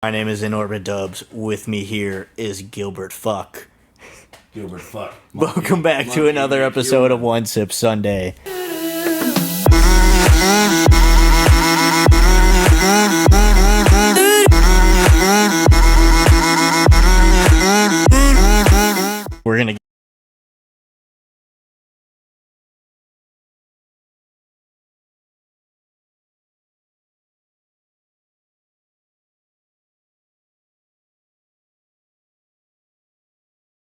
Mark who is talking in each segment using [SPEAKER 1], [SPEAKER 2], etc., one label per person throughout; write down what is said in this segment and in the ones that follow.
[SPEAKER 1] My name is inorbit Dubs. With me here is Gilbert Fuck.
[SPEAKER 2] Gilbert Fuck.
[SPEAKER 1] Welcome back to another episode of One Sip Sunday. We're gonna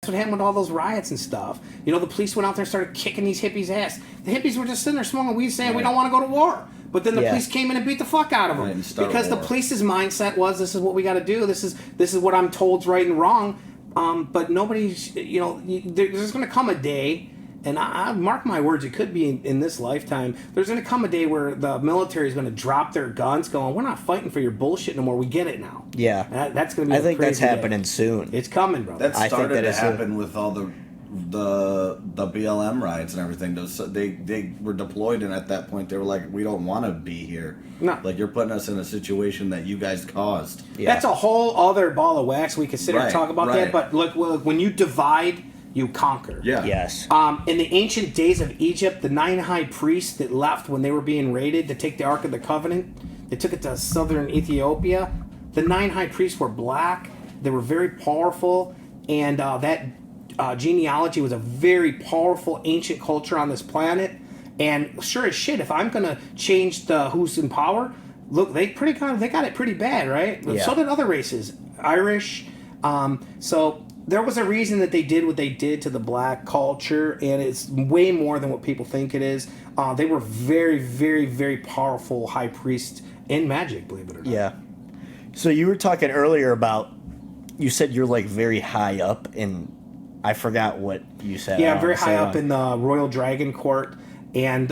[SPEAKER 2] That's what happened with all those riots and stuff. You know, the police went out there and started kicking these hippies' ass. The hippies were just sitting there smoking weed saying, we don't want to go to war. But then the police came in and beat the fuck out of them. Because the police's mindset was, this is what we got to do. This is what I'm told's right and wrong. But nobody's, there's going to come a day, and I mark my words, it could be in this lifetime, there's going to come a day where the military is going to drop their guns going, we're not fighting for your bullshit no more. We get it now.
[SPEAKER 1] Yeah.
[SPEAKER 2] That's going to be
[SPEAKER 1] I think that's happening soon.
[SPEAKER 2] It's coming, bro.
[SPEAKER 3] That started to happen with all the BLM riots and everything. They were deployed, and at that point they were like, we don't want to be here.
[SPEAKER 2] No.
[SPEAKER 3] Like, you're putting us in a situation that you guys caused.
[SPEAKER 2] Yeah. That's a whole other ball of wax. We could sit here and talk about that. But look, when you divide, you conquer.
[SPEAKER 3] Yeah.
[SPEAKER 1] Yes.
[SPEAKER 2] In the ancient days of Egypt, the 9 high priests that left when they were being raided to take the Ark of the Covenant, they took it to southern Ethiopia. The 9 high priests were black. They were very powerful, and that genealogy was a very powerful ancient culture on this planet. And sure as shit, if I'm gonna change who's in power, look, they got it pretty bad, right?
[SPEAKER 1] Yeah.
[SPEAKER 2] So did other races, Irish. So there was a reason that they did what they did to the black culture, and it's way more than what people think it is. They were very, very, very powerful high priests in magic, believe it or not.
[SPEAKER 1] Yeah. So you were talking earlier about, you said you're like very high up in, I forgot what you said.
[SPEAKER 2] Yeah, I'm very high up in the Royal Dragon Court, and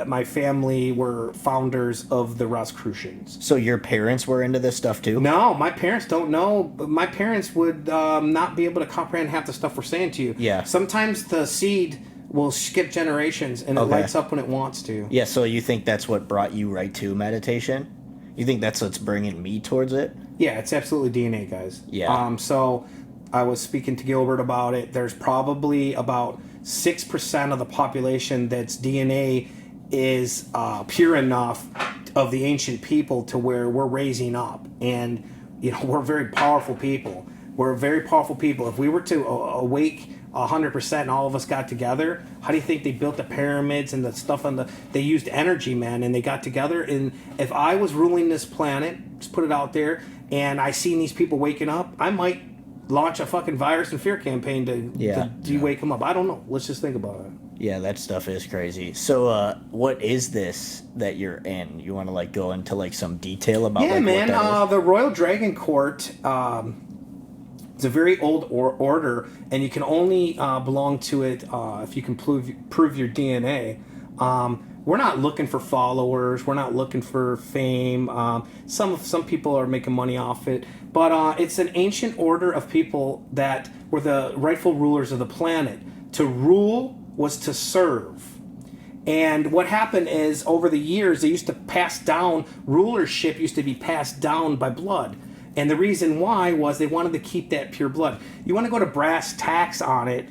[SPEAKER 2] my family were founders of the Rosicrucians.
[SPEAKER 1] So your parents were into this stuff too?
[SPEAKER 2] No, my parents don't know. But my parents would not be able to comprehend half the stuff we're saying to you.
[SPEAKER 1] Yeah.
[SPEAKER 2] Sometimes the seed will skip generations, and it lights up when it wants to.
[SPEAKER 1] Yeah, so you think that's what brought you right to meditation? You think that's what's bringing me towards it?
[SPEAKER 2] Yeah, it's absolutely DNA, guys.
[SPEAKER 1] Yeah.
[SPEAKER 2] So I was speaking to Gilbert about it. There's probably about 6% of the population that's DNA is pure enough of the ancient people to where we're raising up. And, we're very powerful people. We're very powerful people. If we were to awake 100% and all of us got together, how do you think they built the pyramids and the stuff they used energy, man, and they got together? And if I was ruling this planet, just put it out there, and I seen these people waking up, I might launch a fucking virus and fear campaign to wake them up. I don't know. Let's just think about it.
[SPEAKER 1] Yeah, that stuff is crazy. So, what is this that you're in? You want to go into some detail about?
[SPEAKER 2] Yeah, man.
[SPEAKER 1] What that is?
[SPEAKER 2] The Royal Dragon Court. It's a very old order, and you can only belong to it if you can prove your DNA. We're not looking for followers. We're not looking for fame. Some people are making money off it, but it's an ancient order of people that were the rightful rulers of the planet. To rule was to serve. And what happened is, over the years, they used to pass down, rulership used to be passed down by blood. And the reason why was they wanted to keep that pure blood. You want to go to brass tacks on it.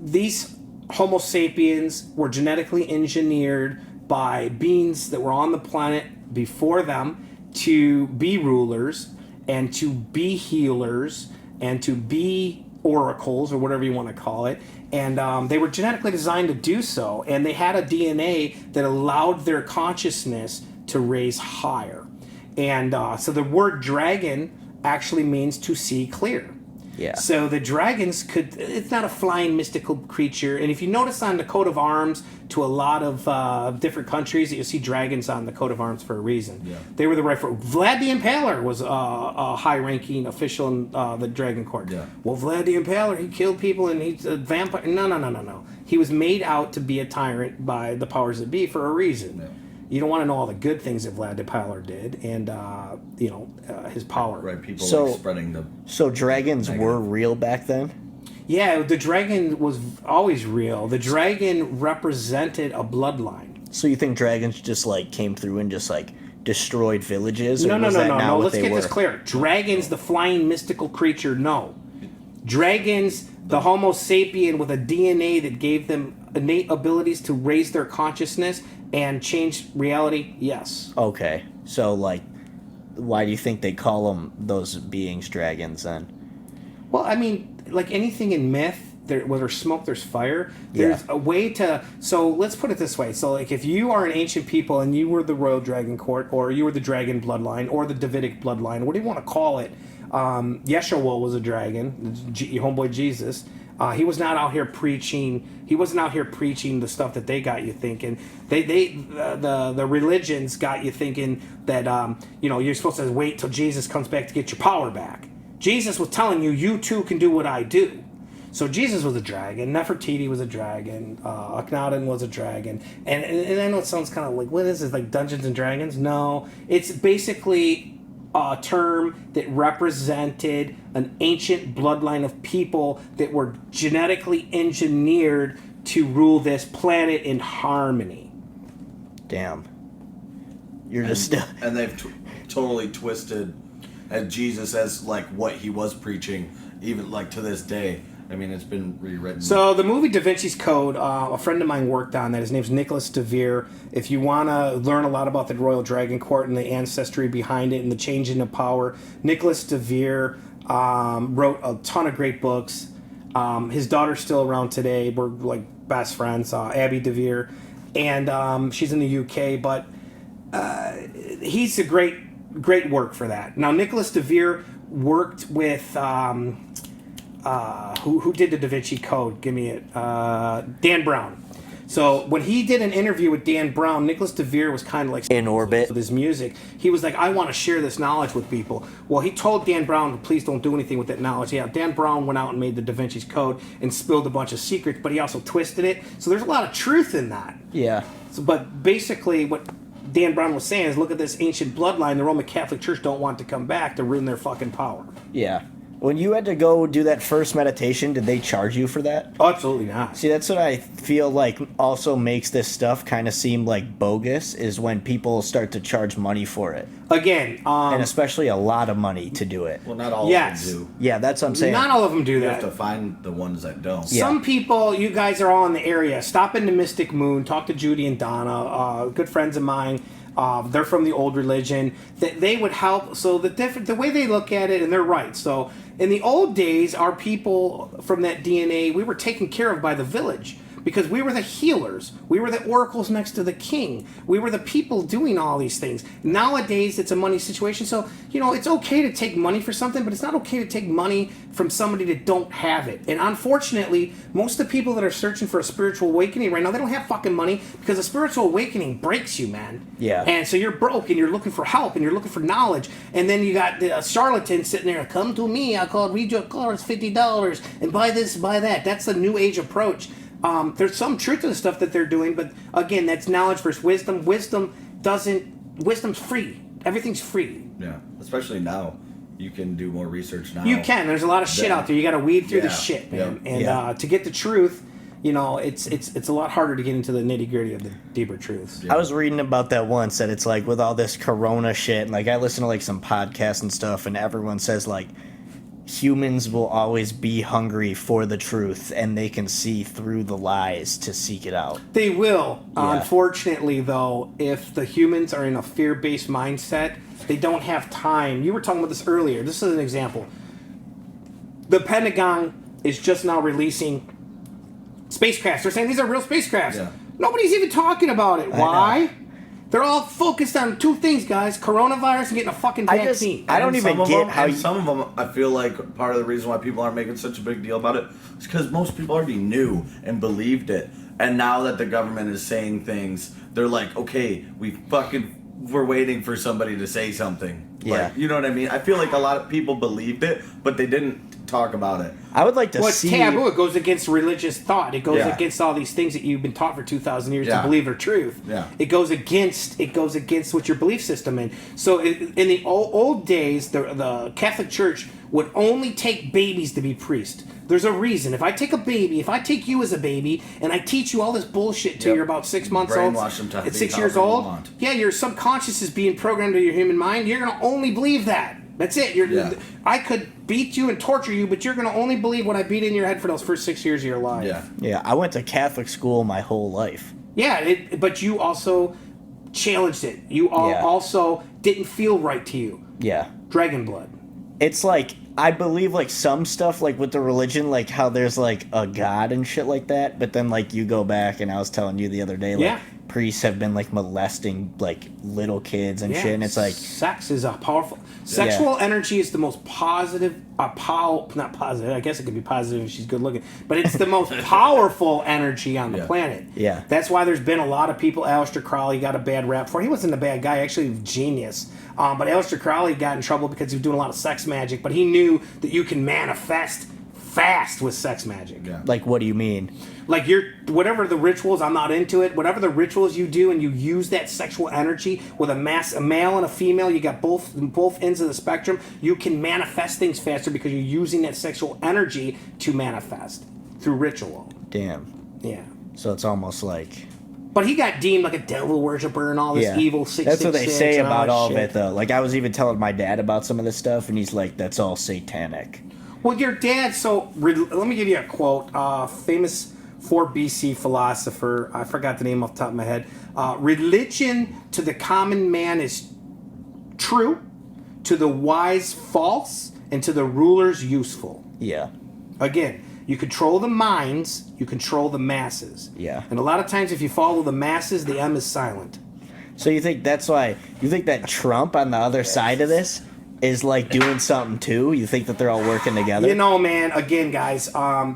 [SPEAKER 2] These Homo sapiens were genetically engineered by beings that were on the planet before them to be rulers and to be healers and to be oracles, or whatever you want to call it. And they were genetically designed to do so. And they had a DNA that allowed their consciousness to raise higher. And so the word dragon actually means to see clear.
[SPEAKER 1] Yeah.
[SPEAKER 2] So the dragons it's not a flying mystical creature. And if you notice on the coat of arms to a lot of different countries, you'll see dragons on the coat of arms for a reason.
[SPEAKER 3] Yeah.
[SPEAKER 2] They were the right for Vlad the Impaler was a high-ranking official in the Dragon Court.
[SPEAKER 3] Yeah.
[SPEAKER 2] Well, Vlad the Impaler, he killed people and he's a vampire. No. He was made out to be a tyrant by the powers that be for a reason.
[SPEAKER 3] Yeah.
[SPEAKER 2] You don't want to know all the good things that Vlad the Impaler did, and his power.
[SPEAKER 3] Right, people
[SPEAKER 1] So-
[SPEAKER 3] spreading the...
[SPEAKER 1] So dragons were real back then?
[SPEAKER 2] Yeah, the dragon was always real. The dragon represented a bloodline.
[SPEAKER 1] So you think dragons just came through and just destroyed villages?
[SPEAKER 2] No,
[SPEAKER 1] or
[SPEAKER 2] no,
[SPEAKER 1] was
[SPEAKER 2] no,
[SPEAKER 1] that
[SPEAKER 2] no,
[SPEAKER 1] not
[SPEAKER 2] no.
[SPEAKER 1] what
[SPEAKER 2] Let's
[SPEAKER 1] they
[SPEAKER 2] get
[SPEAKER 1] were?
[SPEAKER 2] this clear. Dragons, the flying mystical creature, no. Dragons, the Homo sapien with a DNA that gave them innate abilities to raise their consciousness and change reality, yes.
[SPEAKER 1] Okay, so like, why do you think they call them those beings dragons then?
[SPEAKER 2] Well, I mean, like anything in myth, where there's smoke, there's fire. There's
[SPEAKER 1] Yeah.
[SPEAKER 2] a way to. So let's put it this way. So, like, if you are an ancient people and you were the royal dragon court, or you were the dragon bloodline, or the Davidic bloodline, what do you want to call it? Yeshua was a dragon. Your homeboy Jesus. He was not out here preaching. He wasn't out here preaching the stuff that they got you thinking. The religions got you thinking that you're supposed to wait till Jesus comes back to get your power back. Jesus was telling you, you too can do what I do. So Jesus was a dragon. Nefertiti was a dragon. Akhenaten was a dragon. And I know it sounds kind of like, what is this, like Dungeons and Dragons? No, it's basically a term that represented an ancient bloodline of people that were genetically engineered to rule this planet in harmony.
[SPEAKER 1] Damn. You're just
[SPEAKER 3] And they've totally twisted Jesus as like what he was preaching, even like to this day. I mean, it's been rewritten.
[SPEAKER 2] So the movie Da Vinci's Code, a friend of mine worked on that. His name's Nicholas DeVere. If you want to learn a lot about the Royal Dragon Court and the ancestry behind it and the changing of power, Nicholas DeVere wrote a ton of great books. His daughter's still around today. We're like best friends, Abby DeVere, and she's in the UK. But he's a great work for that. Now, Nicholas DeVere worked with. Who did the Da Vinci Code? Give me it. Dan Brown. So when he did an interview with Dan Brown, Nicholas DeVere was kind of like
[SPEAKER 1] inorbit
[SPEAKER 2] with his music. He was like, I want to share this knowledge with people. Well, he told Dan Brown, please don't do anything with that knowledge. Yeah, Dan Brown went out and made the Da Vinci's Code and spilled a bunch of secrets, but he also twisted it. So there's a lot of truth in that.
[SPEAKER 1] Yeah.
[SPEAKER 2] So, but basically what Dan Brown was saying is, look at this ancient bloodline. The Roman Catholic Church don't want to come back to ruin their fucking power.
[SPEAKER 1] Yeah. When you had to go do that first meditation, did they charge you for that?
[SPEAKER 2] Oh, absolutely not.
[SPEAKER 1] See, that's what I feel like also makes this stuff kind of seem like bogus, is when people start to charge money for it.
[SPEAKER 2] Again,
[SPEAKER 1] And especially a lot of money to do it.
[SPEAKER 3] Well, not all
[SPEAKER 2] Yes.
[SPEAKER 3] of them do.
[SPEAKER 1] Yeah, that's what I'm saying.
[SPEAKER 2] not all of them do
[SPEAKER 3] You
[SPEAKER 2] that.
[SPEAKER 3] have to find the ones that don't.
[SPEAKER 1] Yeah.
[SPEAKER 2] Some people, you guys are all in the area. Stop into Mystic Moon. Talk to Judy and Donna, good friends of mine. They're from the old religion. That they would help. So the way they look at it, and they're right. So in the old days, our people from that DNA, we were taken care of by the village. Because we were the healers. We were the oracles next to the king. We were the people doing all these things. Nowadays, it's a money situation. So, it's okay to take money for something, but it's not okay to take money from somebody that don't have it. And unfortunately, most of the people that are searching for a spiritual awakening right now, they don't have fucking money because a spiritual awakening breaks you, man.
[SPEAKER 1] Yeah.
[SPEAKER 2] And so you're broke and you're looking for help and you're looking for knowledge. And then you got the charlatan sitting there, come to me, I'll read your cards, $50, and buy this, buy that. That's the new age approach. There's some truth to the stuff that they're doing, but again, that's knowledge versus wisdom. Wisdom's free. Everything's free.
[SPEAKER 3] Yeah, especially now. You can do more research now.
[SPEAKER 2] You can. There's a lot of shit out there. You got to weed through the
[SPEAKER 3] Yeah,
[SPEAKER 2] shit, man.
[SPEAKER 3] yeah.
[SPEAKER 2] And to get the truth, it's a lot harder to get into the nitty gritty of the deeper truths.
[SPEAKER 1] I was reading about that once, that it's like with all this corona shit, and like I listen to like some podcasts and stuff, and everyone says like humans will always be hungry for the truth, and they can see through the lies to seek it out.
[SPEAKER 2] They will.
[SPEAKER 1] Yeah.
[SPEAKER 2] Unfortunately, though, if the humans are in a fear-based mindset, they don't have time. You were talking about this earlier. This is an example. The Pentagon is just now releasing spacecrafts. They're saying these are real spacecrafts.
[SPEAKER 3] Yeah.
[SPEAKER 2] Nobody's even talking about it.
[SPEAKER 1] I
[SPEAKER 2] Why?
[SPEAKER 1] know.
[SPEAKER 2] They're all focused on two things, guys: coronavirus and getting a fucking vaccine.
[SPEAKER 1] I don't
[SPEAKER 3] And
[SPEAKER 1] even
[SPEAKER 3] some of
[SPEAKER 1] get
[SPEAKER 3] them-
[SPEAKER 1] how
[SPEAKER 3] and
[SPEAKER 1] you...
[SPEAKER 3] some of them, I feel like part of the reason why people aren't making such a big deal about it is because most people already knew and believed it. And now that the government is saying things, they're like, okay, we're waiting for somebody to say something.
[SPEAKER 1] Yeah.
[SPEAKER 3] Like, you know what I mean? I feel like a lot of people believed it, but they didn't talk about it.
[SPEAKER 1] I would like to
[SPEAKER 2] Well, it's
[SPEAKER 1] see.
[SPEAKER 2] taboo. It goes against religious thought. It goes
[SPEAKER 3] Yeah.
[SPEAKER 2] against all these things that you've been taught for 2,000 years
[SPEAKER 3] Yeah.
[SPEAKER 2] to believe are truth.
[SPEAKER 3] Yeah.
[SPEAKER 2] It goes against what your belief system is. So in the old days, the Catholic Church would only take babies to be priest. There's a reason. If I take you as a baby, and I teach you all this bullshit till
[SPEAKER 3] Yep.
[SPEAKER 2] you're about 6 months old,
[SPEAKER 3] Brainwash them to
[SPEAKER 2] at
[SPEAKER 3] be
[SPEAKER 2] 6 years
[SPEAKER 3] however you
[SPEAKER 2] old,
[SPEAKER 3] want.
[SPEAKER 2] yeah, your subconscious is being programmed to your human mind. You're gonna only believe that. That's it.
[SPEAKER 3] Yeah.
[SPEAKER 2] I could beat you and torture you, but you're going to only believe what I beat in your head for those first 6 years of your life.
[SPEAKER 3] Yeah.
[SPEAKER 1] Yeah, I went to Catholic school my whole life.
[SPEAKER 2] Yeah, but you also challenged it. You
[SPEAKER 1] Yeah.
[SPEAKER 2] also didn't feel right to you.
[SPEAKER 1] Yeah.
[SPEAKER 2] Dragon blood.
[SPEAKER 1] It's like, I believe, like, some stuff, like, with the religion, like, how there's, like, a god and shit like that, but then, like, you go back, and I was telling you the other day, like,
[SPEAKER 2] Yeah.
[SPEAKER 1] priests have been, like, molesting, like, little kids and shit, and it's like...
[SPEAKER 2] sex is a powerful... Sexual energy is the most positive... not positive, I guess it could be positive if she's good looking, but it's the most powerful energy on the planet.
[SPEAKER 1] Yeah.
[SPEAKER 2] That's why there's been a lot of people... Aleister Crowley got a bad rap for... He wasn't a bad guy, actually, he was a genius. But Aleister Crowley got in trouble because he was doing a lot of sex magic, but he knew that you can manifest fast with sex magic.
[SPEAKER 3] Yeah.
[SPEAKER 1] Like, what do you mean?
[SPEAKER 2] Like whatever the rituals, I'm not into it. Whatever the rituals you do, and you use that sexual energy with a male and a female, you got both ends of the spectrum. You can manifest things faster because you're using that sexual energy to manifest through ritual.
[SPEAKER 1] Damn.
[SPEAKER 2] Yeah.
[SPEAKER 1] So it's almost like...
[SPEAKER 2] But he got deemed like a devil worshiper and all this evil 666.
[SPEAKER 1] That's what they say
[SPEAKER 2] and
[SPEAKER 1] about all of
[SPEAKER 2] shit.
[SPEAKER 1] it, though. Like, I was even telling my dad about some of this stuff, and he's like, that's all satanic.
[SPEAKER 2] Well, your dad, let me give you a quote. Famous 4 BC philosopher, I forgot the name off the top of my head. Religion to the common man is true, to the wise false, and to the rulers useful.
[SPEAKER 1] Yeah.
[SPEAKER 2] Again, you control the minds, you control the masses.
[SPEAKER 1] Yeah.
[SPEAKER 2] And a lot of times if you follow the masses, the M is silent.
[SPEAKER 1] So you think that's why... You think that Trump on the other side of this is, like, doing something, too? You think that they're all working together?
[SPEAKER 2] You know, man, again, guys,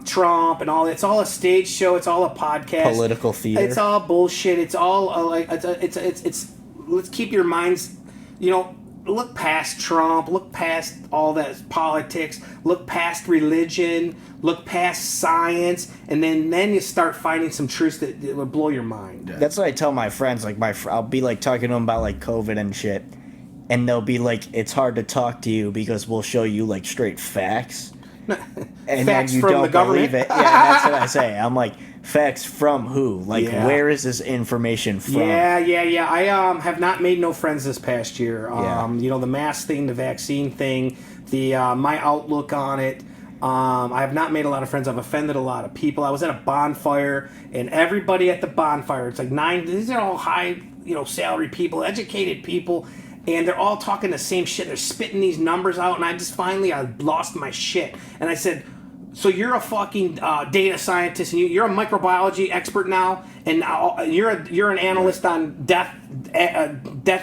[SPEAKER 2] Trump and all, it's all a stage show, it's all a podcast.
[SPEAKER 1] Political theater.
[SPEAKER 2] It's all bullshit. It's all, it's let's keep your minds, look past Trump, look past all that politics, look past religion, look past science, and then you start finding some truths that will blow your mind.
[SPEAKER 3] Yeah.
[SPEAKER 1] That's what I tell my friends. Like, I'll be, like, talking to them about, like, COVID and shit. And they'll be like, it's hard to talk to you because we'll show you, like, straight facts. And
[SPEAKER 2] Facts
[SPEAKER 1] then you
[SPEAKER 2] from
[SPEAKER 1] don't
[SPEAKER 2] the government?
[SPEAKER 1] believe it. Yeah, that's what I say. I'm like, facts from who? Like,
[SPEAKER 2] Yeah.
[SPEAKER 1] where is this information from?
[SPEAKER 2] Yeah. I have not made no friends this past year.
[SPEAKER 1] Yeah.
[SPEAKER 2] The mask thing, the vaccine thing, the my outlook on it. I have not made a lot of friends. I've offended a lot of people. I was at a bonfire, and everybody at the bonfire, it's like 9. These are all high, salary people, educated people. And they're all talking the same shit. They're spitting these numbers out, and I lost my shit. And I said, so you're a fucking data scientist, and you're a microbiology expert now, and you're an analyst on death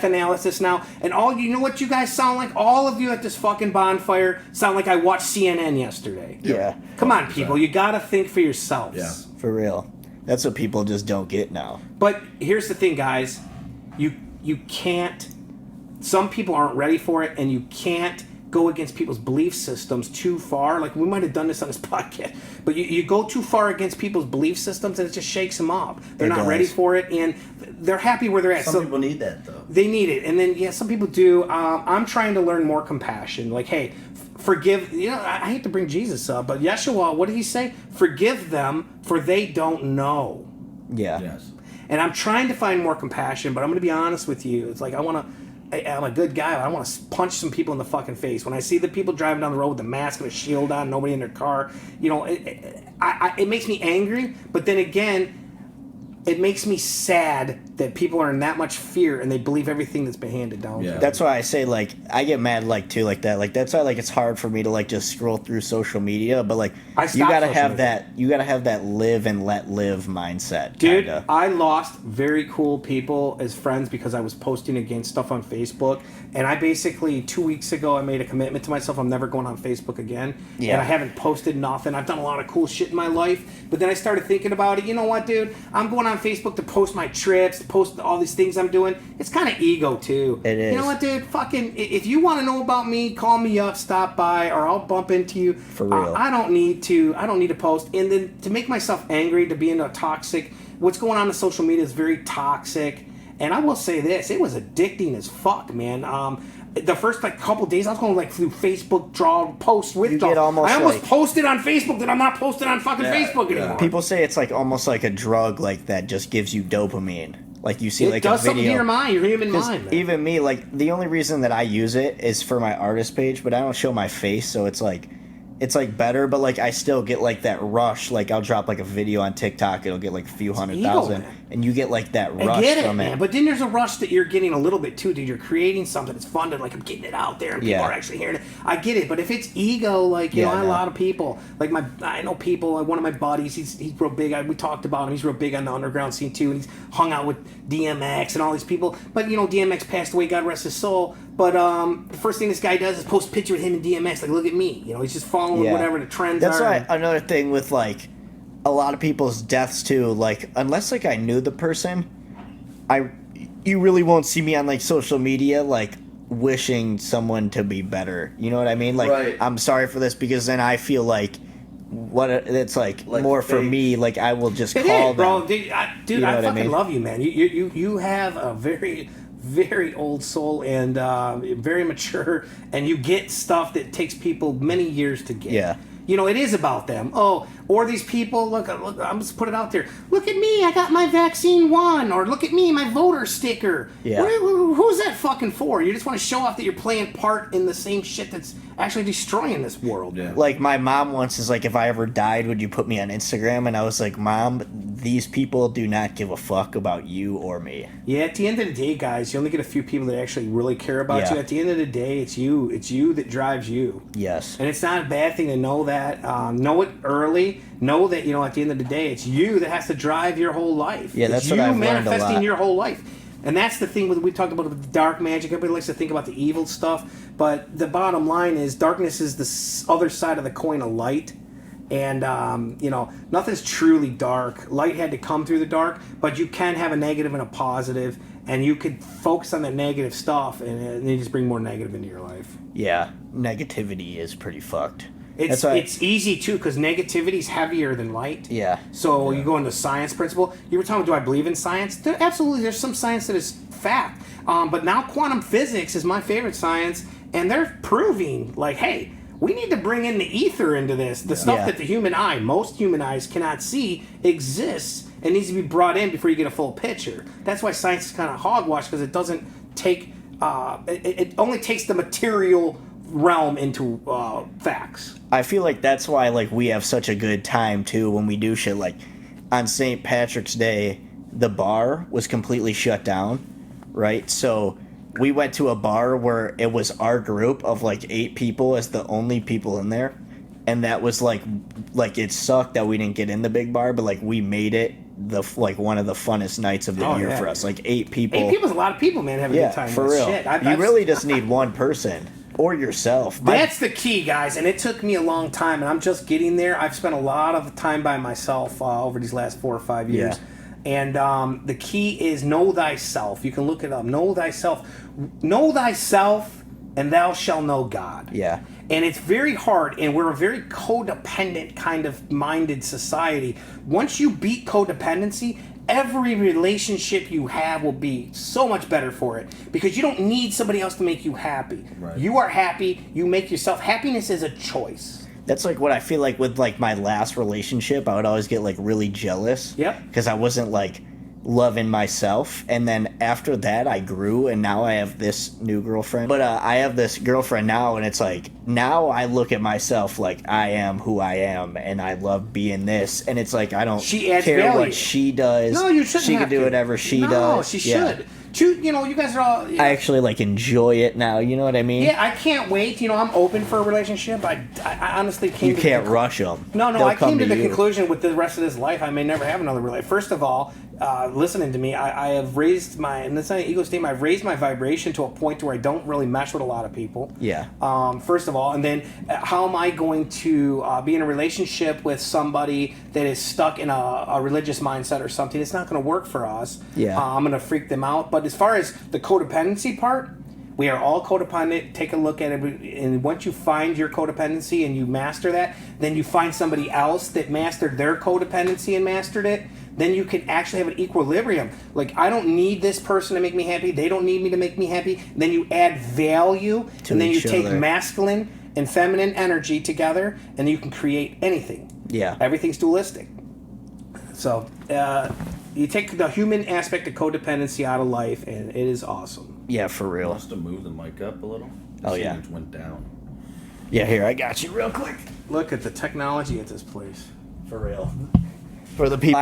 [SPEAKER 2] analysis now, and you know what you guys sound like? All of you at this fucking bonfire sound like I watched CNN yesterday.
[SPEAKER 1] Yeah.
[SPEAKER 2] Come on, people. You got to think for yourselves.
[SPEAKER 3] Yeah.
[SPEAKER 1] For real. That's what people just don't get now.
[SPEAKER 2] But here's the thing, guys. You can't... Some people aren't ready for it, and you can't go against people's belief systems too far. Like, we might have done this on this podcast, but you go too far against people's belief systems, and it just shakes them up. They're not ready for it, and they're happy where they're at.
[SPEAKER 3] Some people need that, though.
[SPEAKER 2] They need it, and then, some people do. I'm trying to learn more compassion. Like, hey, forgive... I hate to bring Jesus up, but Yeshua, what did he say? Forgive them, for they don't know.
[SPEAKER 1] Yeah.
[SPEAKER 3] Yes.
[SPEAKER 2] And I'm trying to find more compassion, but I'm going to be honest with you. It's like I'm a good guy, but I want to punch some people in the fucking face. When I see the people driving down the road with a mask and a shield on, nobody in their car, it makes me angry. But then again, it makes me sad that people are in that much fear and they believe everything that's been handed down.
[SPEAKER 3] Yeah.
[SPEAKER 2] To them.
[SPEAKER 1] That's why I say, like, I get mad, like, too, like that. Like, that's why, like, it's hard for me to, like, just scroll through social media. But, like, you gotta have that live and let live mindset.
[SPEAKER 2] Dude,
[SPEAKER 1] kinda.
[SPEAKER 2] I lost very cool people as friends because I was posting against stuff on Facebook. And I basically, 2 weeks ago, I made a commitment to myself. I'm never going on Facebook again.
[SPEAKER 1] Yeah.
[SPEAKER 2] And I haven't posted nothing. I've done a lot of cool shit in my life. But then I started thinking about it. You know what, dude? I'm going on on Facebook to post my trips, to post all these things I'm doing. It's kind of ego too.
[SPEAKER 1] It is.
[SPEAKER 2] You know what, dude? Fucking, if you want to know about me, call me up, stop by, or I'll bump into you.
[SPEAKER 1] For real.
[SPEAKER 2] I don't need to post. And then to make myself angry, to be in a toxic, what's going on social media is very toxic. And I will say this, it was addicting as fuck, man. The first couple days, I was going through Facebook, post, withdraw. I almost posted on Facebook that I'm not posted on fucking Facebook anymore.
[SPEAKER 1] People say it's almost like a drug that just gives you dopamine. Like you see
[SPEAKER 2] it
[SPEAKER 1] a video. It
[SPEAKER 2] does something to your mind, your human mind. Man.
[SPEAKER 1] Even me, the only reason that I use it is for my artist page, but I don't show my face, so it's better, but I still get that rush. I'll drop a video on TikTok, it'll get a few 100,000, and you get that rush from it.
[SPEAKER 2] Man. But then there's a rush that you're getting a little bit too, dude. You're creating something that's fun, and I'm getting it out there, and people are actually hearing it. I get it, but if it's ego, I know a lot of people, I know people. One of my buddies, he's real big. We talked about him. He's real big on the underground scene too, and he's hung out with DMX and all these people. But DMX passed away, God rest his soul. But the first thing this guy does is post a picture with him and DMX. Look at me. He's just following whatever the trends are.
[SPEAKER 1] That's why another thing with a lot of people's deaths too. Unless I knew the person, you really won't see me on social media wishing someone to be better. You know what I mean?
[SPEAKER 3] Right.
[SPEAKER 1] I'm sorry for this, because then I feel what it's more for me. I will just call them.
[SPEAKER 2] Bro, dude, I fucking love you, man. You have a very, very old soul and very mature, and you get stuff that takes people many years to get.
[SPEAKER 1] Yeah.
[SPEAKER 2] It is about them. Oh, or these people, look, I'm just put it out there. Look at me, I got my vaccine one. Or look at me, my voter sticker.
[SPEAKER 1] Yeah.
[SPEAKER 2] Who's that fucking for? You just want to show off that you're playing part in the same shit that's actually destroying this world.
[SPEAKER 3] Yeah.
[SPEAKER 1] My mom once is if I ever died, would you put me on Instagram? And I was like, Mom, these people do not give a fuck about you or me.
[SPEAKER 2] Yeah, at the end of the day, guys, you only get a few people that actually really care about you. At the end of the day, it's you. It's you that drives you.
[SPEAKER 1] Yes.
[SPEAKER 2] And it's not a bad thing to know that. Know it early. Know that, at the end of the day, it's you that has to drive your whole life.
[SPEAKER 1] Yeah, that's what I've learned a lot.
[SPEAKER 2] It's you manifesting your whole life. And that's the thing we talked about with the dark magic. Everybody likes to think about the evil stuff. But the bottom line is darkness is the other side of the coin of light. And, nothing's truly dark. Light had to come through the dark, but you can have a negative and a positive, and you could focus on the negative stuff, and you just bring more negative into your life.
[SPEAKER 1] Yeah, negativity is pretty fucked.
[SPEAKER 2] It's easy, too, because negativity is heavier than light.
[SPEAKER 1] Yeah.
[SPEAKER 2] So you go into science principle. You were talking, do I believe in science? Absolutely, there's some science that is fact. But now quantum physics is my favorite science, and they're proving, hey, we need to bring in the ether into this. The stuff that most human eyes cannot see, exists and needs to be brought in before you get a full picture. That's why science is kind of hogwash, because it doesn't take, it only takes the material realm into facts.
[SPEAKER 1] I feel that's why we have such a good time too when we do shit. On St. Patrick's Day, the bar was completely shut down, right? So we went to a bar where it was our group of 8 people as the only people in there, and that was it sucked that we didn't get in the big bar, but we made it one of the funnest nights of the year for us. 8 people.
[SPEAKER 2] 8 people's a lot of people, man, having a good time.
[SPEAKER 1] For real.
[SPEAKER 2] Shit.
[SPEAKER 1] You really just need one person. Or yourself.
[SPEAKER 2] That's the key, guys, and it took me a long time, and I'm just getting there. I've spent a lot of time by myself over these last 4 or 5 years. And the key is know thyself. You can look it up. Know thyself. Know thyself, and thou shalt know God.
[SPEAKER 1] Yeah.
[SPEAKER 2] And it's very hard, and we're a very codependent kind of minded society. Once you beat codependency, every relationship you have will be so much better for it, because you don't need somebody else to make you happy.
[SPEAKER 3] Right.
[SPEAKER 2] You are happy. You make yourself. Happiness is a choice.
[SPEAKER 1] That's what I feel with my last relationship. I would always get really jealous.
[SPEAKER 2] Yep.
[SPEAKER 1] Because I wasn't loving myself, and then after that I grew, and now I have this new girlfriend. But I have this girlfriend now, and it's now I look at myself I am who I am, and I love being this, and it's I don't care
[SPEAKER 2] value.
[SPEAKER 1] what she does.
[SPEAKER 2] No, you shouldn't.
[SPEAKER 1] She can do whatever she does.
[SPEAKER 2] No, she should. You guys are all.
[SPEAKER 1] I actually enjoy it now. You know what I mean?
[SPEAKER 2] Yeah, I can't wait. I'm open for a relationship. I honestly can't.
[SPEAKER 1] You can't rush them.
[SPEAKER 2] No, I came to the conclusion with the rest of this life, I may never have another relationship. First of all, listening to me, I have raised my, and that's not an ego statement, I've raised my vibration to a point where I don't really mesh with a lot of people.
[SPEAKER 1] Yeah.
[SPEAKER 2] First of all, and then how am I going to be in a relationship with somebody that is stuck in a religious mindset or something? It's not going to work for us.
[SPEAKER 1] Yeah.
[SPEAKER 2] I'm going to freak them out. But as far as the codependency part, we are all codependent. Take a look at it, and once you find your codependency and you master that, then you find somebody else that mastered their codependency and mastered it. Then you can actually have an equilibrium. Like, I don't need this person to make me happy. They don't need me to make me happy. Then you add value, and then you take masculine and feminine energy together, and you can create anything.
[SPEAKER 1] Yeah.
[SPEAKER 2] Everything's dualistic. So you take the human aspect of codependency out of life, and it is awesome.
[SPEAKER 1] Yeah, for real.
[SPEAKER 3] Wants to move the mic up a little?
[SPEAKER 1] Oh, yeah.
[SPEAKER 3] It went down.
[SPEAKER 1] Yeah, here, I got you real quick.
[SPEAKER 2] Look at the technology at this place.
[SPEAKER 1] For real. For the people,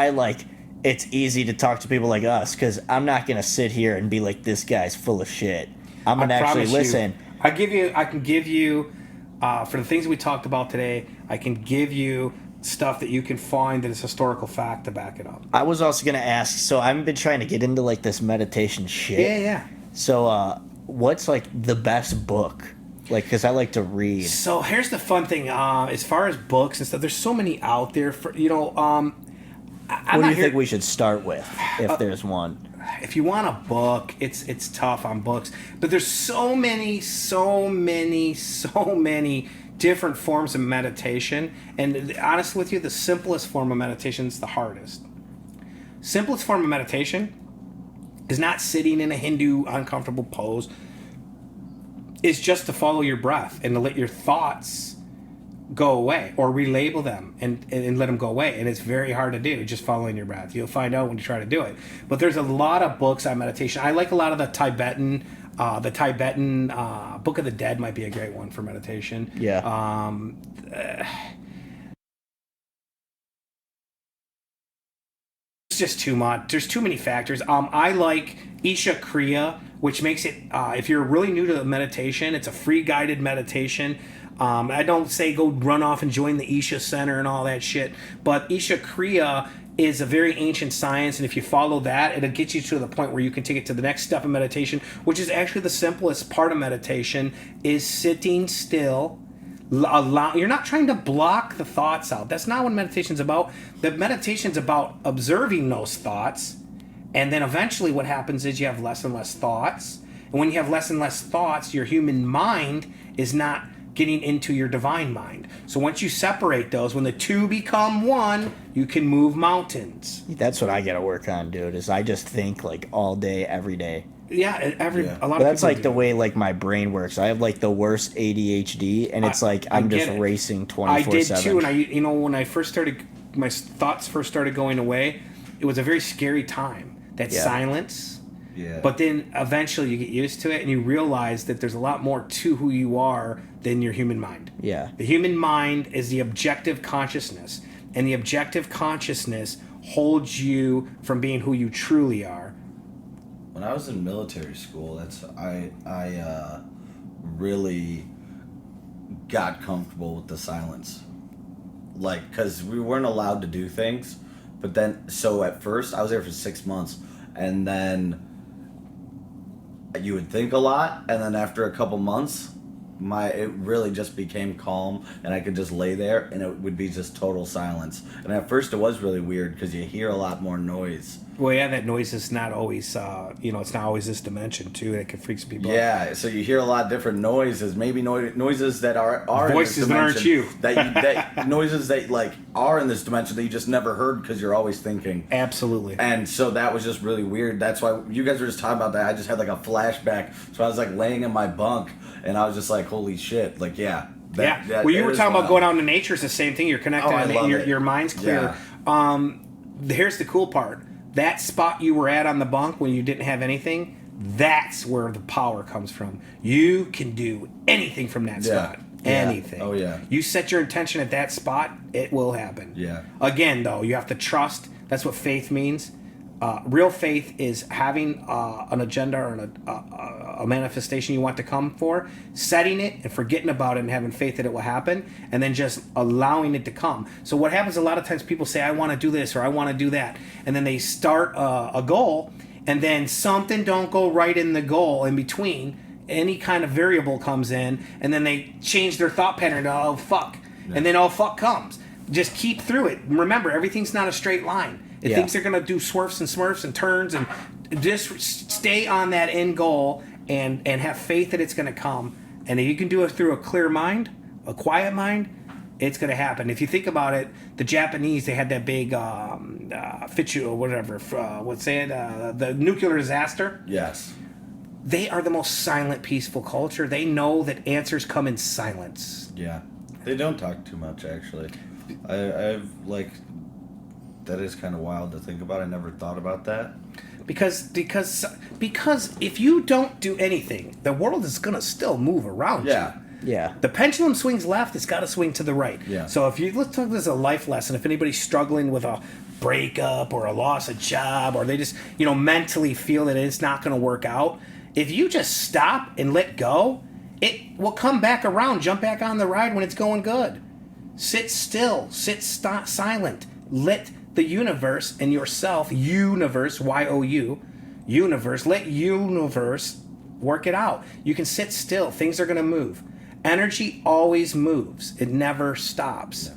[SPEAKER 1] it's easy to talk to people like us, because I'm not going to sit here and be like, this guy's full of shit. I'm going to actually listen.
[SPEAKER 2] I can give you, for the things we talked about today, I can give you stuff that you can find that is historical fact to back it up.
[SPEAKER 1] I was also going to ask, so I've been trying to get into, this meditation shit.
[SPEAKER 2] Yeah.
[SPEAKER 1] So, what's, the best book? Because I like to read.
[SPEAKER 2] So, here's the fun thing. As far as books and stuff, there's so many out there. What
[SPEAKER 1] do you think we should start with, if there's one?
[SPEAKER 2] If you want a book, it's tough on books. But there's so many different forms of meditation. And honestly with you, the simplest form of meditation is the hardest. Simplest form of meditation is not sitting in a Hindu uncomfortable pose. It's just to follow your breath and to let your thoughts go away, or relabel them and let them go away. And it's very hard to do, just following your breath. You'll find out when you try to do it. But there's a lot of books on meditation. I like a lot of the Tibetan Book of the Dead might be a great one for meditation.
[SPEAKER 1] Yeah.
[SPEAKER 2] It's just too much. There's too many factors. I like Isha Kriya, which makes it, if you're really new to meditation, it's a free guided meditation. I don't say go run off and join the Isha Center and all that shit, but Isha Kriya is a very ancient science, and if you follow that, it'll get you to the point where you can take it to the next step of meditation, which is actually the simplest part of meditation, is sitting still. You're not trying to block the thoughts out. That's not what meditation's about. The meditation's about observing those thoughts, and then eventually what happens is you have less and less thoughts, and when you have less and less thoughts, your human mind is not getting into your divine mind. So once you separate those, when the two become one, you can move mountains.
[SPEAKER 1] That's what I gotta work on, dude, is I just think all day, every day.
[SPEAKER 2] Yeah, a lot of people
[SPEAKER 1] that's the way my brain works. I have the worst ADHD, and it's I'm just racing 24/7.
[SPEAKER 2] I did too, and when I first started, my thoughts first started going away, it was a very scary time. That silence.
[SPEAKER 3] Yeah.
[SPEAKER 2] But then eventually you get used to it, and you realize that there's a lot more to who you are than your human mind.
[SPEAKER 1] Yeah.
[SPEAKER 2] The human mind is the objective consciousness, and the objective consciousness holds you from being who you truly are.
[SPEAKER 3] When I was in military school, I really got comfortable with the silence. Because we weren't allowed to do things, but then, so at first, I was there for 6 months, and then you would think a lot, and then after a couple months, it really just became calm, and I could just lay there, and it would be just total silence. And at first, it was really weird because you hear a lot more noise.
[SPEAKER 2] Well, yeah, that noise is not always, it's not always this dimension too. That can freak some people out.
[SPEAKER 3] Yeah, so you hear a lot of different noises. Maybe noises that are
[SPEAKER 2] voices
[SPEAKER 3] in this
[SPEAKER 2] that aren't you.
[SPEAKER 3] that noises that are in this dimension that you just never heard because you're always thinking.
[SPEAKER 2] Absolutely.
[SPEAKER 3] And so that was just really weird. That's why you guys were just talking about that. I just had a flashback. So I was laying in my bunk, and I was just holy shit.
[SPEAKER 2] You were talking about going out into nature. It's the same thing. You're connected, and your mind's clear. Yeah. Here's the cool part. That spot you were at on the bunk when you didn't have anything, that's where the power comes from. You can do anything from that spot. Anything.
[SPEAKER 3] Oh, yeah.
[SPEAKER 2] You set your intention at that spot, it will happen.
[SPEAKER 3] Yeah.
[SPEAKER 2] Again, though, you have to trust. That's what faith means. Real faith is having an agenda or a manifestation you want to come for, setting it and forgetting about it and having faith that it will happen, and then just allowing it to come. So what happens a lot of times, people say, I want to do this or I want to do that. And then they start a goal, and then something don't go right in the goal in between. Any kind of variable comes in, and then they change their thought pattern to, oh, fuck. Yeah. And then, oh, fuck comes. Just keep through it. Remember, everything's not a straight line. It thinks they're going to do swerves and smurfs and turns, and just stay on that end goal and have faith that it's going to come. And if you can do it through a clear mind, a quiet mind, it's going to happen. If you think about it, the Japanese, they had that big Fitchu or whatever, the nuclear disaster.
[SPEAKER 3] Yes.
[SPEAKER 2] They are the most silent, peaceful culture. They know that answers come in silence.
[SPEAKER 3] Yeah. They don't talk too much, actually. I've like... That is kind of wild to think about. I never thought about that.
[SPEAKER 2] Because if you don't do anything, the world is going to still move around you.
[SPEAKER 1] Yeah.
[SPEAKER 2] The pendulum swings left, it's got to swing to the right.
[SPEAKER 3] Yeah.
[SPEAKER 2] So let's talk this as a life lesson. If anybody's struggling with a breakup or a loss of job, or they just, mentally feel that it's not going to work out, if you just stop and let go, it will come back around, jump back on the ride when it's going good. Sit still, silent. Let the universe and yourself, universe, Y-O-U, universe, let universe work it out. You can sit still. Things are going to move. Energy always moves. It never stops. Yeah.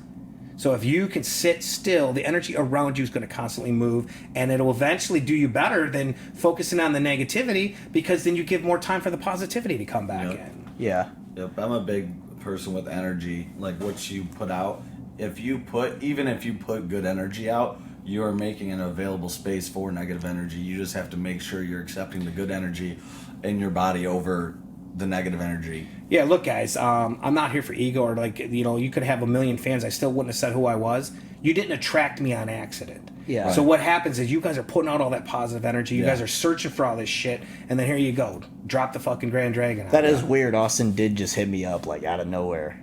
[SPEAKER 2] So if you can sit still, the energy around you is going to constantly move, and it will eventually do you better than focusing on the negativity, because then you give more time for the positivity to come back in.
[SPEAKER 1] Yeah.
[SPEAKER 3] Yep. I'm a big person with energy. Like what you put out, even if you put good energy out, you are making an available space for negative energy. You just have to make sure you're accepting the good energy in your body over the negative energy.
[SPEAKER 2] Yeah, look, guys, I'm not here for ego or you could have 1 million fans. I still wouldn't have said who I was. You didn't attract me on accident.
[SPEAKER 1] Yeah.
[SPEAKER 2] So what happens is you guys are putting out all that positive energy. You guys are searching for all this shit, and then here you go. Drop the fucking Grand Dragon.
[SPEAKER 1] That is weird. Austin did just hit me up out of nowhere.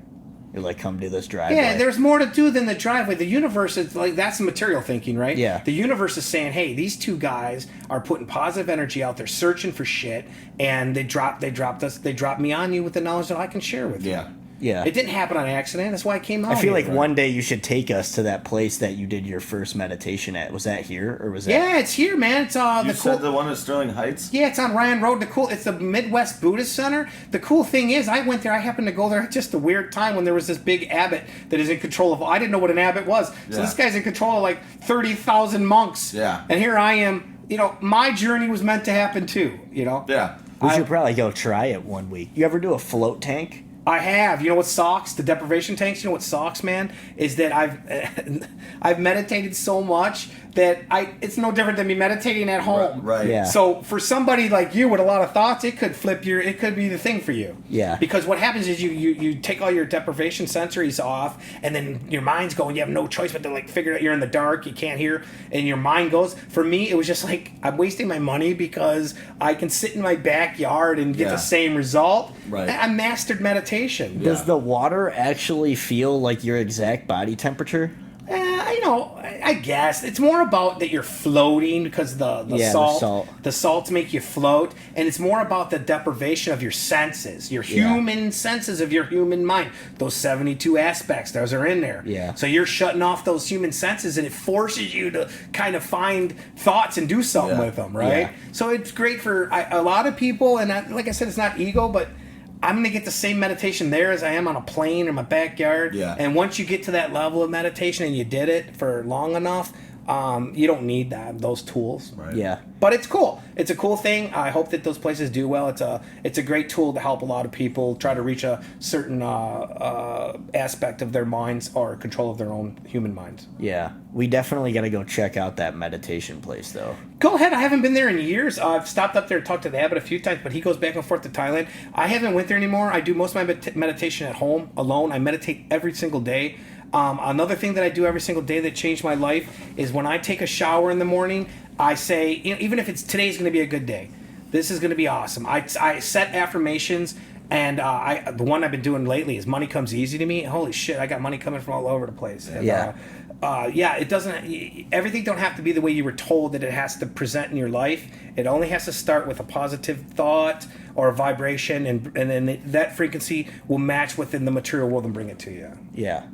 [SPEAKER 1] You're like, come do this driveway.
[SPEAKER 2] Yeah, there's more to do than the driveway. The universe is that's material thinking, right?
[SPEAKER 1] Yeah.
[SPEAKER 2] The universe is saying, hey, these two guys are putting positive energy out there, searching for shit, and they dropped me on you with the knowledge that I can share with you.
[SPEAKER 1] Yeah.
[SPEAKER 2] It didn't happen on accident. That's why I came out.
[SPEAKER 1] I feel like one day you should take us to that place that you did your first meditation at. Was that here or was that?
[SPEAKER 2] Yeah, it's here, man. It's
[SPEAKER 3] You said the one at Sterling Heights?
[SPEAKER 2] Yeah, it's on Ryan Road. It's the Midwest Buddhist Center. The cool thing is, I went there. I happened to go there at just a weird time when there was this big abbot that is in control of. I didn't know what an abbot was. So this guy's in control of 30,000 monks.
[SPEAKER 3] Yeah.
[SPEAKER 2] And here I am. My journey was meant to happen too.
[SPEAKER 3] Yeah.
[SPEAKER 1] We should probably go try it one week. You ever do a float tank?
[SPEAKER 2] I have. You know what sucks? The deprivation tanks. You know what sucks, man? Is that I've meditated so much that it's no different than me meditating at home.
[SPEAKER 3] Right.
[SPEAKER 1] Yeah.
[SPEAKER 2] So for somebody like you with a lot of thoughts, it could be the thing for you.
[SPEAKER 1] Yeah.
[SPEAKER 2] Because what happens is you take all your deprivation sensories off, and then your mind's going. You have no choice but to figure out you're in the dark, you can't hear, and your mind goes. For me, it was just I'm wasting my money because I can sit in my backyard and get the same result.
[SPEAKER 3] Right.
[SPEAKER 2] I mastered meditation.
[SPEAKER 1] Does the water actually feel like your exact body temperature?
[SPEAKER 2] I guess it's more about that you're floating because the salts make you float, and it's more about the deprivation of your senses, your human senses of your human mind. Those 72 aspects, those are in there.
[SPEAKER 1] Yeah.
[SPEAKER 2] So you're shutting off those human senses, and it forces you to kind of find thoughts and do something with them, right?
[SPEAKER 1] Yeah.
[SPEAKER 2] So it's great for a lot of people, and like I said, it's not ego, but I'm going to get the same meditation there as I am on a plane in my backyard.
[SPEAKER 3] Yeah.
[SPEAKER 2] And once you get to that level of meditation and you did it for long enough, you don't need those tools.
[SPEAKER 3] Right.
[SPEAKER 1] Yeah.
[SPEAKER 2] But it's cool. It's a cool thing. I hope that those places do well. It's a great tool to help a lot of people try to reach a certain aspect of their minds or control of their own human minds.
[SPEAKER 1] Yeah. We definitely got to go check out that meditation place, though.
[SPEAKER 2] Go ahead. I haven't been there in years. I've stopped up there to talk to the abbot a few times, but he goes back and forth to Thailand. I haven't went there anymore. I do most of my meditation at home alone. I meditate every single day. Another thing that I do every single day that changed my life is when I take a shower in the morning, I say, even if today's going to be a good day, this is going to be awesome. I set affirmations And the one I've been doing lately is Money Comes Easy to Me. Holy shit, I got money coming from all over the place. And, it doesn't. Everything don't have to be the way you were told that it has to present in your life. It only has to start with a positive thought or a vibration, and then that frequency will match within the material world and bring it to you.
[SPEAKER 1] Yeah.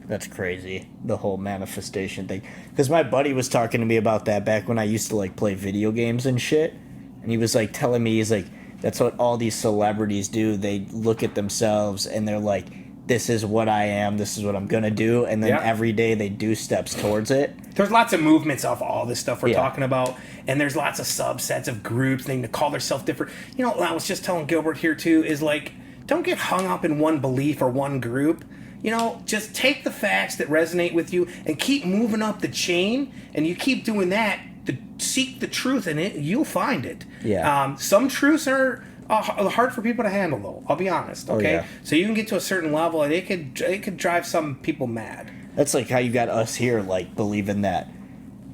[SPEAKER 1] That's crazy, the whole manifestation thing. Because my buddy was talking to me about that back when I used to, like, play video games and shit. And he was, like, telling me, he's like, that's what all these celebrities do. They look at themselves and they're like, this is what I am, this is what I'm going to do. And then every day they do steps towards it.
[SPEAKER 2] There's lots of movements of all this stuff we're talking about. And there's lots of subsets of groups. They call themselves different. You know, I was just telling Gilbert here, too, is, like, don't get hung up in one belief or one group. You know, just take the facts that resonate with you and keep moving up the chain. And you keep doing that, seek the truth in it, you'll find it.
[SPEAKER 1] Yeah.
[SPEAKER 2] Some truths are hard for people to handle, though. I'll be honest. Okay.
[SPEAKER 1] Oh, yeah.
[SPEAKER 2] So you can get to a certain level, and it could drive some people mad.
[SPEAKER 1] That's like how you got us here, like, believing that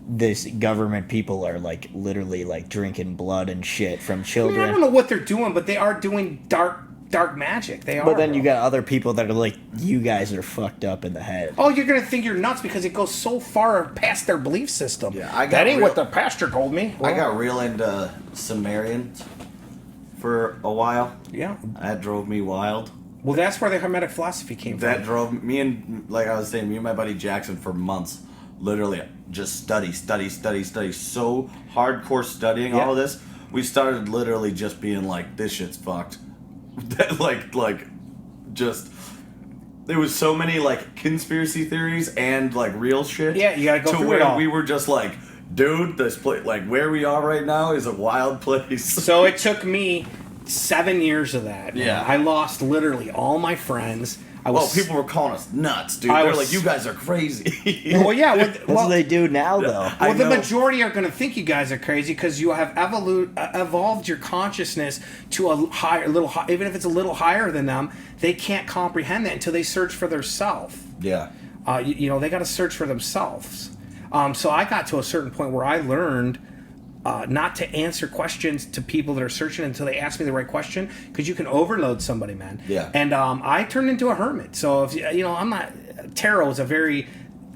[SPEAKER 1] this government people are, like, literally, like, drinking blood and shit from children.
[SPEAKER 2] I don't know what they're doing, but they are doing dark magic. They are.
[SPEAKER 1] But then you got other people that are like, you guys are fucked up in the head.
[SPEAKER 2] Oh, you're gonna think you're nuts because it goes so far past their belief system.
[SPEAKER 3] Yeah,
[SPEAKER 2] that ain't what the pastor told me.
[SPEAKER 3] I got real into Sumerians for a while.
[SPEAKER 2] Yeah.
[SPEAKER 3] That drove me wild.
[SPEAKER 2] Well, that's where the Hermetic philosophy came from.
[SPEAKER 3] That drove me, and like I was saying, me and my buddy Jackson for months, literally just study. So hardcore studying all of this. We started literally just being like, this shit's fucked. Just there was so many like conspiracy theories and like real shit.
[SPEAKER 2] Yeah, you gotta go through it all.
[SPEAKER 3] We were just like, dude, this place, like where we are right now, is a wild place.
[SPEAKER 2] So it took me 7 years of that.
[SPEAKER 3] Yeah,
[SPEAKER 2] I lost literally all my friends.
[SPEAKER 3] People were calling us nuts, dude. They're like, you guys are crazy.
[SPEAKER 2] Well, yeah.
[SPEAKER 1] That's what they do now, though.
[SPEAKER 2] Well, the majority are going to think you guys are crazy because you have evolved your consciousness to a little high, even if it's a little higher than them. They can't comprehend that until they search for their self.
[SPEAKER 3] Yeah.
[SPEAKER 2] They got to search for themselves. So I got to a certain point where I learned not to answer questions to people that are searching until they ask me the right question, because you can overload somebody, man.
[SPEAKER 3] Yeah.
[SPEAKER 2] And I turned into a hermit. So if I'm not. Tarot is a very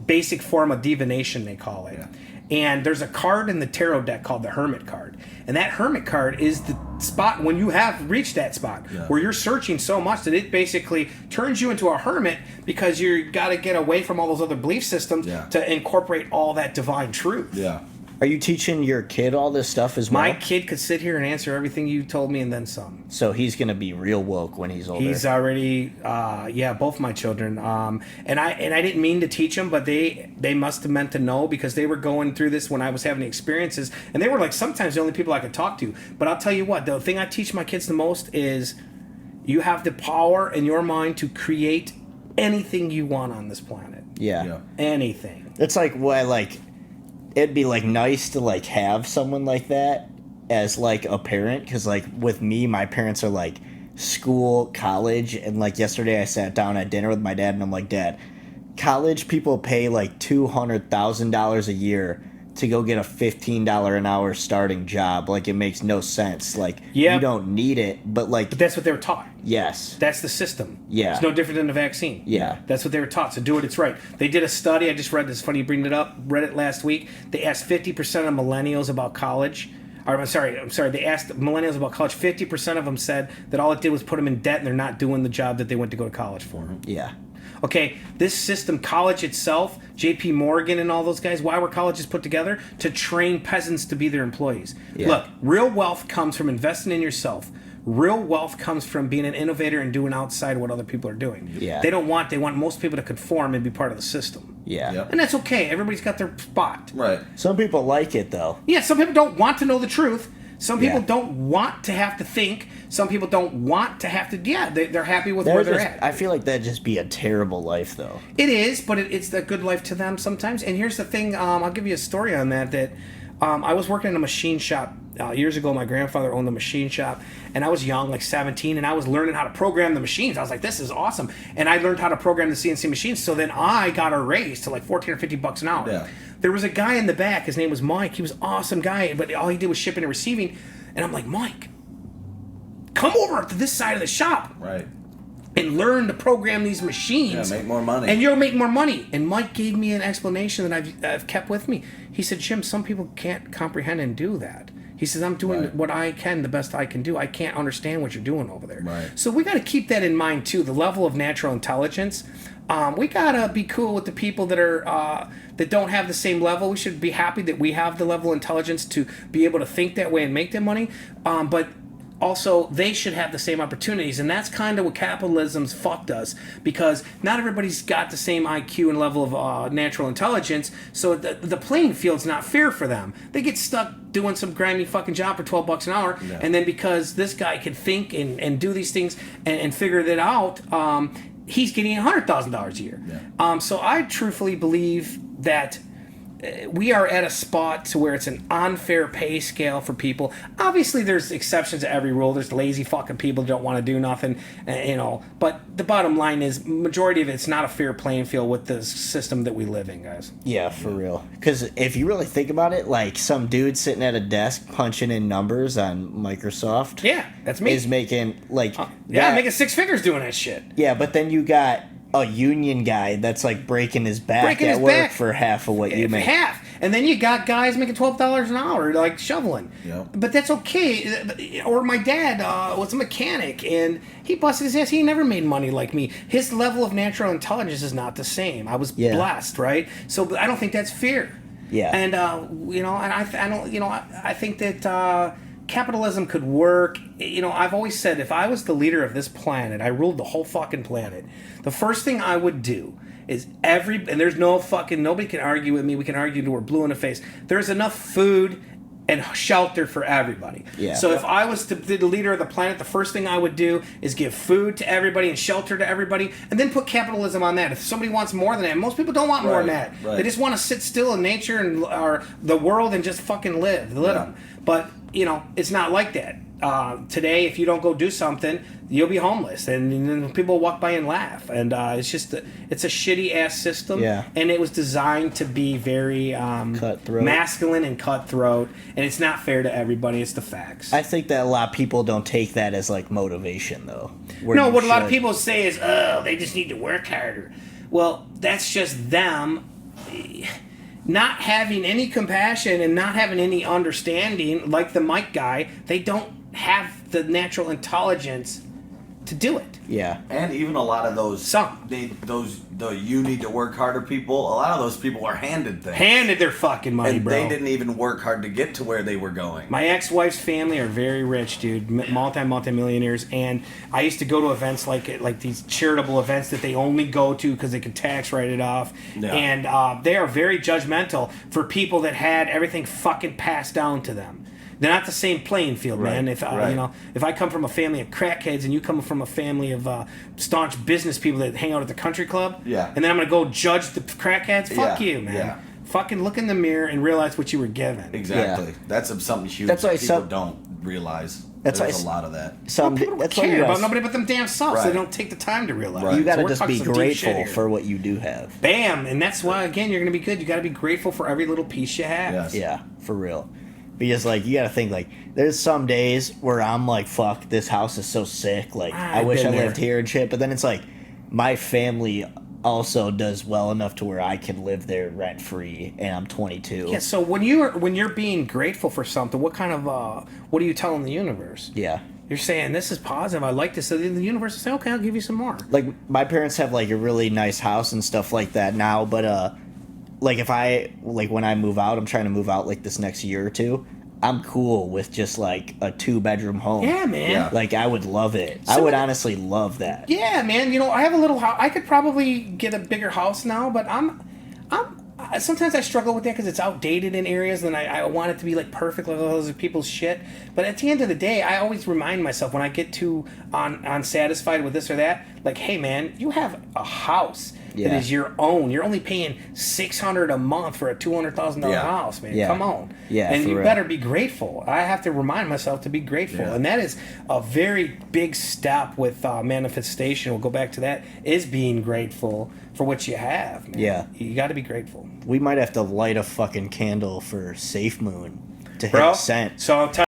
[SPEAKER 2] basic form of divination, they call it. Yeah. And there's a card in the tarot deck called the Hermit card, and that Hermit card is the spot when you have reached that spot where you're searching so much that it basically turns you into a hermit, because you got to get away from all those other belief systems to incorporate all that divine truth.
[SPEAKER 3] Yeah.
[SPEAKER 1] Are you teaching your kid all this stuff as well?
[SPEAKER 2] My kid could sit here and answer everything you told me and then some.
[SPEAKER 1] So he's going to be real woke when he's older.
[SPEAKER 2] He's already, both my children. And I didn't mean to teach them, but they must have meant to know, because they were going through this when I was having the experiences. And they were like sometimes the only people I could talk to. But I'll tell you what, the thing I teach my kids the most is you have the power in your mind to create anything you want on this planet.
[SPEAKER 1] Yeah.
[SPEAKER 2] Anything.
[SPEAKER 1] It's like it'd be like nice to like have someone like that as like a parent, because like with me, my parents are like school, college, and like yesterday I sat down at dinner with my dad and I'm like, Dad, college people pay like $200,000 a year to go get a $15 an hour starting job. Like, it makes no sense. Like, you don't need it, but like...
[SPEAKER 2] But that's what they were taught.
[SPEAKER 1] Yes.
[SPEAKER 2] That's the system.
[SPEAKER 1] Yeah.
[SPEAKER 2] It's no different than a vaccine.
[SPEAKER 1] Yeah.
[SPEAKER 2] That's what they were taught. So do it, it's right. They did a study, I just read this, funny you bring it up, read it last week. They asked 50% of millennials about college. Or, I'm sorry, they asked millennials about college. 50% of them said that all it did was put them in debt and they're not doing the job that they went to go to college for.
[SPEAKER 1] Yeah.
[SPEAKER 2] Okay, this system, college itself, J.P. Morgan and all those guys, why were colleges put together? To train peasants to be their employees. Yeah. Look, real wealth comes from investing in yourself. Real wealth comes from being an innovator and doing outside what other people are doing.
[SPEAKER 1] Yeah.
[SPEAKER 2] They want most people to conform and be part of the system.
[SPEAKER 1] Yeah.
[SPEAKER 3] Yep.
[SPEAKER 2] And that's okay. Everybody's got their spot.
[SPEAKER 3] Right.
[SPEAKER 1] Some people like it, though.
[SPEAKER 2] Yeah, some people don't want to know the truth. Some people don't want to have to think. Some people don't want to have to... Yeah, they're happy with where they're at.
[SPEAKER 1] I feel like that'd just be a terrible life, though.
[SPEAKER 2] It is, but it's a good life to them sometimes. And here's the thing. I'll give you a story on that I was working in a machine shop years ago. My grandfather owned a machine shop, and I was young, like 17, and I was learning how to program the machines. I was like, this is awesome. And I learned how to program the CNC machines, so then I got a raise to like $14 or $50 an hour.
[SPEAKER 3] Yeah.
[SPEAKER 2] There was a guy in the back. His name was Mike. He was an awesome guy, but all he did was shipping and receiving. And I'm like, Mike, come over to this side of the shop
[SPEAKER 3] Right.
[SPEAKER 2] and learn to program these machines.
[SPEAKER 3] Yeah, make more money.
[SPEAKER 2] And you'll make more money. And Mike gave me an explanation that I've kept with me. He said, Jim, some people can't comprehend and do that. He says, I'm doing what I can, the best I can do. I can't understand what you're doing over there.
[SPEAKER 3] Right.
[SPEAKER 2] So we got to keep that in mind, too, the level of natural intelligence. We got to be cool with the people that are that don't have the same level. We should be happy that we have the level of intelligence to be able to think that way and make that money. But also, they should have the same opportunities, and that's kind of what capitalism's fucked us, because not everybody's got the same IQ and level of natural intelligence, so the playing field's not fair for them. They get stuck doing some grimy fucking job for $12 an hour, and then because this guy can think and do these things and figure that out, he's getting $100,000 a year. So I truthfully believe that we are at a spot to where it's an unfair pay scale for people. Obviously, there's exceptions to every rule. There's lazy fucking people who don't want to do nothing, But the bottom line is, majority of it's not a fair playing field with the system that we live in, guys.
[SPEAKER 1] Yeah, for real. Because if you really think about it, like some dude sitting at a desk punching in numbers on Microsoft.
[SPEAKER 2] Yeah, that's me.
[SPEAKER 1] Is making like
[SPEAKER 2] making six figures doing that shit.
[SPEAKER 1] Yeah, but then you got a union guy that's like breaking his back at work for half of what you make.
[SPEAKER 2] Half. And then you got guys making $12 an hour, like shoveling.
[SPEAKER 3] Yep.
[SPEAKER 2] But that's okay. Or my dad was a mechanic, and he busted his ass. He never made money like me. His level of natural intelligence is not the same. I was blessed, right? So I don't think that's fair.
[SPEAKER 1] Yeah.
[SPEAKER 2] And I think that capitalism could work. I've always said, if I was the leader of this planet, I ruled the whole fucking planet, the first thing I would do is and there's nobody can argue with me. We can argue until we're blue in the face. There's enough food and shelter for everybody.
[SPEAKER 1] Yeah.
[SPEAKER 2] So if I was the leader of the planet, the first thing I would do is give food to everybody and shelter to everybody, and then put capitalism on that. If somebody wants more than that, most people don't want more than that.
[SPEAKER 3] Right.
[SPEAKER 2] They just want to sit still in nature or the world and just fucking live. Let them. But it's not like that. Today, if you don't go do something, you'll be homeless, and then people walk by and laugh. And it's a shitty ass system.
[SPEAKER 1] Yeah.
[SPEAKER 2] And it was designed to be very
[SPEAKER 1] cutthroat,
[SPEAKER 2] masculine, and cutthroat. And it's not fair to everybody. It's the facts.
[SPEAKER 1] I think that a lot of people don't take that as like motivation, though.
[SPEAKER 2] No, what a lot of people say is, "Oh, they just need to work harder." Well, that's just them not having any compassion and not having any understanding, like the Mike guy. They don't have the natural intelligence to do it.
[SPEAKER 1] Yeah.
[SPEAKER 3] And even a lot of those the you need to work harder people, a lot of those people are handed things.
[SPEAKER 2] Handed their fucking money,
[SPEAKER 3] and
[SPEAKER 2] bro.
[SPEAKER 3] they didn't even work hard to get to where they were going.
[SPEAKER 2] My ex-wife's family are very rich, dude. Multi-millionaires. And I used to go to events like these charitable events that they only go to because they can tax write it off.
[SPEAKER 3] Yeah.
[SPEAKER 2] And they are very judgmental for people that had everything fucking passed down to them. They're not the same playing field, man. If if I come from a family of crackheads and you come from a family of staunch business people that hang out at the country club, and then I'm gonna go judge the crackheads, fuck you, man.
[SPEAKER 3] Yeah.
[SPEAKER 2] Fucking look in the mirror and realize what you were given.
[SPEAKER 3] Exactly.
[SPEAKER 1] Yeah.
[SPEAKER 3] That's something huge
[SPEAKER 1] that's why
[SPEAKER 3] people don't realize.
[SPEAKER 1] There's
[SPEAKER 3] a lot of that.
[SPEAKER 2] People don't care about nobody but them damn selves.
[SPEAKER 3] Right.
[SPEAKER 2] They don't take the time to realize.
[SPEAKER 3] Right.
[SPEAKER 1] You got to
[SPEAKER 2] So
[SPEAKER 1] just be grateful for what you do have.
[SPEAKER 2] Bam! And that's why, again, you're going to be good. You got to be grateful for every little piece you have.
[SPEAKER 3] Yes.
[SPEAKER 1] Yeah, for real. Because, like, you got to think, like, there's some days where I'm like, fuck, this house is so sick. Like, I wish I lived here and shit. But then it's like, my family also does well enough to where I can live there rent free, and I'm 22.
[SPEAKER 2] Yeah. So when you're being grateful for something, what kind of what are you telling the universe?
[SPEAKER 1] Yeah.
[SPEAKER 2] You're saying this is positive. I like this. So the universe will say, okay, I'll give you some more.
[SPEAKER 1] Like, my parents have like a really nice house and stuff like that now, but like when I move out, I'm trying to move out like this next year or two. I'm cool with just like a 2-bedroom home.
[SPEAKER 2] Yeah, man. Yeah.
[SPEAKER 1] Like, I would love it. I would honestly love that.
[SPEAKER 2] Yeah, man. I have a little house. I could probably get a bigger house now, but sometimes I struggle with that because it's outdated in areas, and I want it to be like perfect like those people's shit. But at the end of the day, I always remind myself when I get too unsatisfied with this or that, like, hey, man, you have a house.
[SPEAKER 1] Yeah.
[SPEAKER 2] That is your own. You're only paying $600 a month for a $200,000 house, man.
[SPEAKER 1] Yeah.
[SPEAKER 2] Come on.
[SPEAKER 1] Yeah,
[SPEAKER 2] and
[SPEAKER 1] for
[SPEAKER 2] you
[SPEAKER 1] real.
[SPEAKER 2] better be grateful. I have to remind myself to be grateful, and that is a very big step with manifestation. We'll go back to that. Is being grateful for what you have, man.
[SPEAKER 1] Yeah,
[SPEAKER 2] you got to be grateful.
[SPEAKER 1] We might have to light a fucking candle for Safe Moon to hit a cent.
[SPEAKER 2] So I'm telling